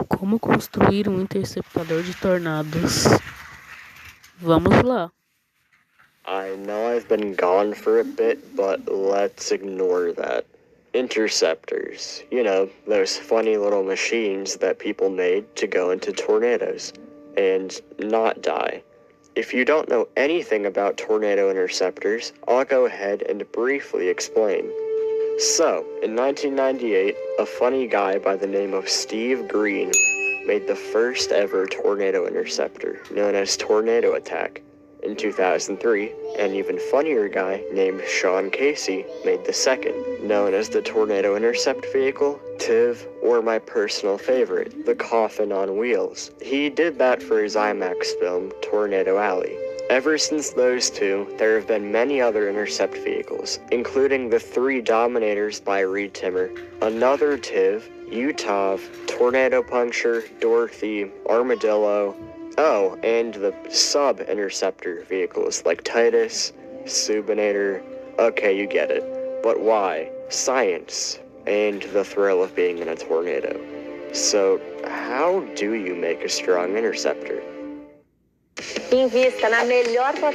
Como construir um interceptador de tornados? Vamos lá. I know I've been gone for a bit, but let's ignore that. Interceptors. You know, those funny little machines that people made to go into tornadoes and not die. If you don't know anything about tornado interceptors, I'll go ahead and briefly explain. So, in 1998, a funny guy by the name of Steve Green made the first ever tornado interceptor, known as Tornado Attack. In 2003, an even funnier guy named Sean Casey made the second, known as the Tornado Intercept Vehicle, TIV, or my personal favorite, the Coffin on Wheels. He did that for his IMAX film, Tornado Alley. Ever since those two, there have been many other intercept vehicles, including the 3 Dominators by Reed Timmer, another TIV, Utah, Tornado Puncture, Dorothy, Armadillo, and the sub-interceptor vehicles like Titus, Subinator. Okay, you get it. But why? Science, and the thrill of being in a tornado. So, how do you make a strong interceptor? Invista na melhor.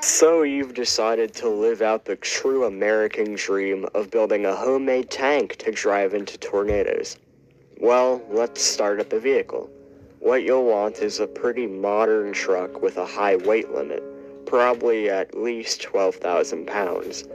So you've decided to live out the true American dream of building a homemade tank to drive into tornadoes. Well, let's start at the vehicle. What you'll want is a pretty modern truck with a high weight limit, probably at least 12,000 pounds.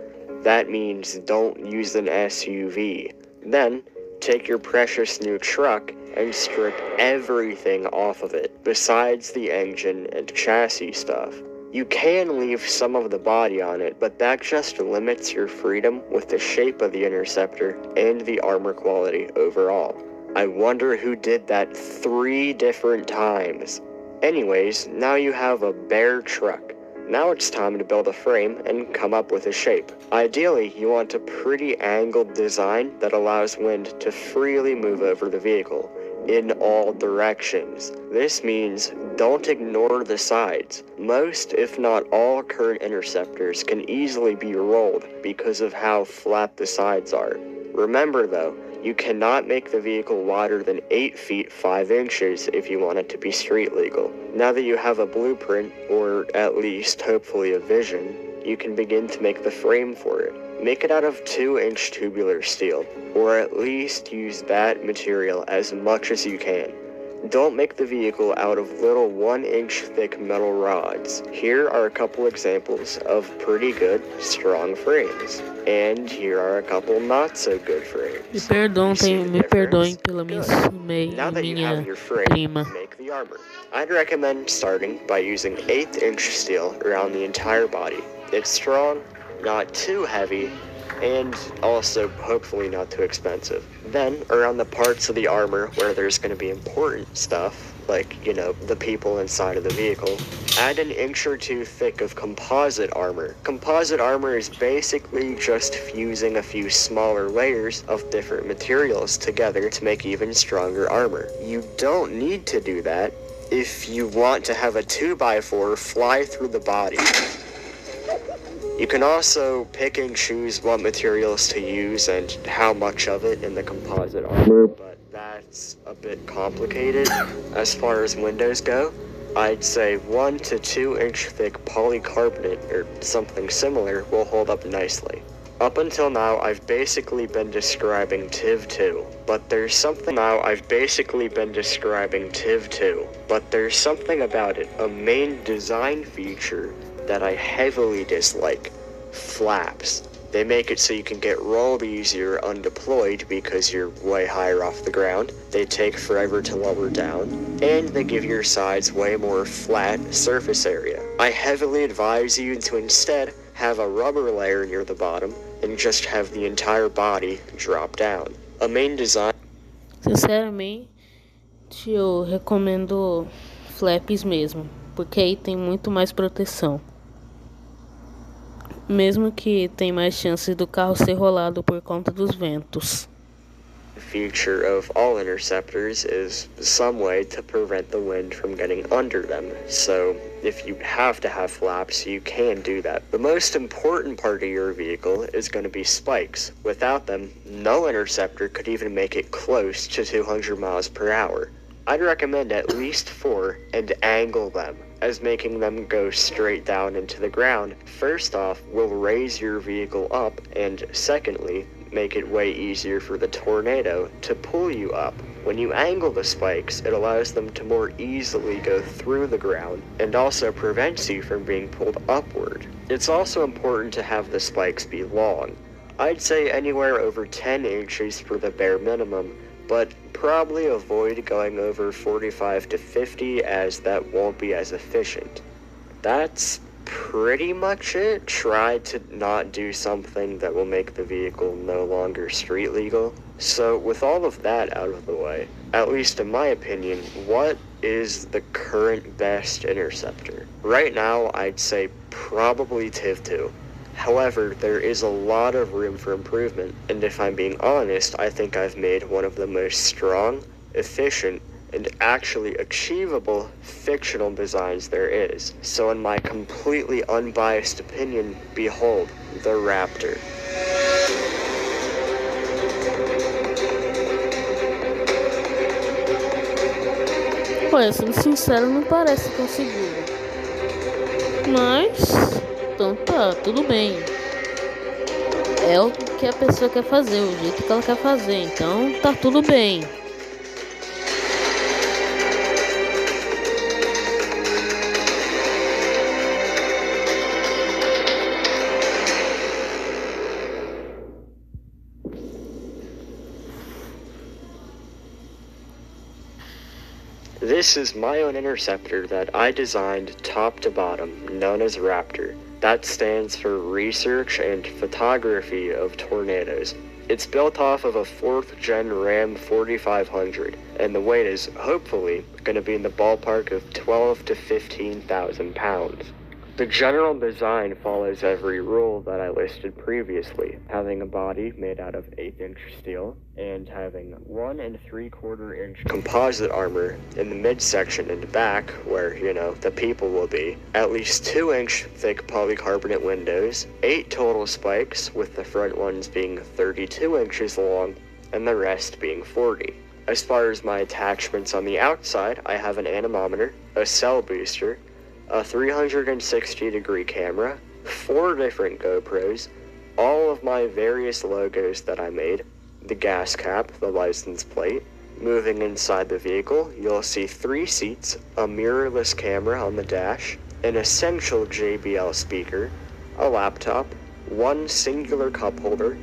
That means don't use an SUV. Then, take your precious new truck and strip everything off of it, besides the engine and chassis stuff. You can leave some of the body on it, but that just limits your freedom with the shape of the interceptor and the armor quality overall. I wonder who did that 3 different times. Anyways, now you have a bare truck. Now it's time to build a frame and come up with a shape. Ideally, you want a pretty angled design that allows wind to freely move over the vehicle in all directions. This means don't ignore the sides. Most, if not all, current interceptors can easily be rolled because of how flat the sides are. Remember though, you cannot make the vehicle wider than 8 feet 5 inches if you want it to be street legal. Now that you have a blueprint, or at least hopefully a vision, you can begin to make the frame for it. Make it out of 2-inch tubular steel, or at least use that material as much as you can. Don't make the vehicle out of little 1-inch thick metal rods. Here are a couple examples of pretty good, strong frames. And here are a couple not so good frames. Me perdoem pela minha Now that you have your frame, prima. make the armor. I'd recommend starting by using 1/8-inch steel around the entire body. It's strong, not too heavy, and also hopefully not too expensive. Then, around the parts of the armor where there's going to be important stuff, like, the people inside of the vehicle, add 1 inch or 2 thick of composite armor. Composite armor is basically just fusing a few smaller layers of different materials together to make even stronger armor. You don't need to do that if you want to have a 2x4 fly through the body. You can also pick and choose what materials to use and how much of it in the composite armor, but that's a bit complicated. As far as windows go, I'd say 1 to 2 inch thick polycarbonate or something similar will hold up nicely. Up until now, I've basically been describing TIV2, but there's something about it, a main design feature that I heavily dislike: flaps. They make it so you can get rolled easier undeployed because you're way higher off the ground, they take forever to lower down, and they give your sides way more flat surface area. I heavily advise you to instead have a rubber layer near the bottom and just have the entire body drop down. A main design... Sinceramente, eu recomendo flaps mesmo, porque aí tem muito mais proteção. Mesmo que tem mais chances do carro ser rolado por conta dos ventos. Feature of all interceptors is some way to prevent the wind from getting under them. So if you have to have flaps, you can do that. The most important part of your vehicle is going to be spikes. Without them, no interceptor could even make it close to 200 miles per hour. I'd recommend at least 4 and angle them, as making them go straight down into the ground, first off, will raise your vehicle up, and secondly, make it way easier for the tornado to pull you up. When you angle the spikes, it allows them to more easily go through the ground and also prevents you from being pulled upward. It's also important to have the spikes be long. I'd say anywhere over 10 inches for the bare minimum, but probably avoid going over 45 to 50 as that won't be as efficient. That's pretty much it. Try to not do something that will make the vehicle no longer street legal. So with all of that out of the way, at least in my opinion, what is the current best interceptor? Right now, I'd say probably TIV2. However, there is a lot of room for improvement, and if I'm being honest, I think I've made one of the most strong, efficient, and actually achievable fictional designs there is. So in my completely unbiased opinion, behold, the Raptor. Olha, sendo sincero, não parece tão seguro. Mas, então tá, tudo bem. É o que a pessoa quer fazer, o jeito que ela quer fazer, então tá tudo bem. This is my own interceptor that I designed top to bottom, known as Raptor. That stands for Research and Photography of Tornadoes. It's built off of a 4th gen Ram 4500, and the weight is hopefully going to be in the ballpark of 12 to 15,000 pounds. The general design follows every rule that I listed previously, having a body made out of 1/8" steel, and having 1 3/4 inch composite armor in the midsection and back, where, the people will be, at least 2-inch thick polycarbonate windows, 8 total spikes, with the front ones being 32 inches long, and the rest being 40. As far as my attachments on the outside, I have an anemometer, a cell booster, a 360-degree camera, 4 different GoPros, all of my various logos that I made, the gas cap, the license plate. Moving inside the vehicle, you'll see 3 seats, a mirrorless camera on the dash, an essential JBL speaker, a laptop, 1 singular cup holder,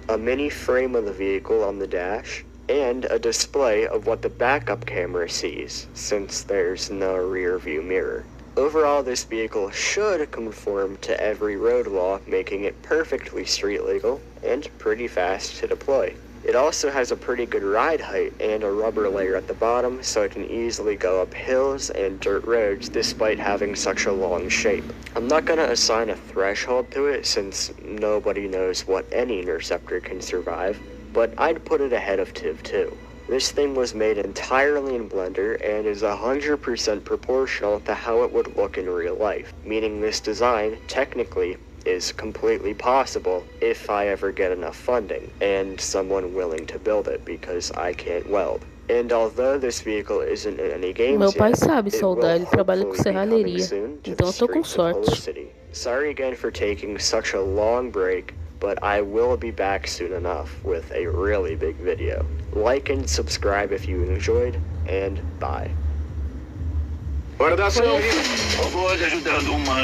a mini frame of the vehicle on the dash, and a display of what the backup camera sees, since there's no rear view mirror. Overall, this vehicle should conform to every road law, making it perfectly street legal and pretty fast to deploy. It also has a pretty good ride height and a rubber layer at the bottom, so it can easily go up hills and dirt roads despite having such a long shape. I'm not going to assign a threshold to it since nobody knows what any interceptor can survive, but I'd put it ahead of TIV2. This thing was made entirely in Blender and is 100% proportional to how it would look in real life, meaning this design, technically, is completely possible if I ever get enough funding and someone willing to build it, because I can't weld. And although this vehicle isn't in any games Meu pai yet, sabe it soldar, will ele trabalha com hopefully be coming serralheria, soon to então the eu tô com streets of Holy sorte. City. Sorry again for taking such a long break, but I will be back soon enough with a really big video. Like and subscribe if you enjoyed, and bye. Guardação, robôs ajudando humanos.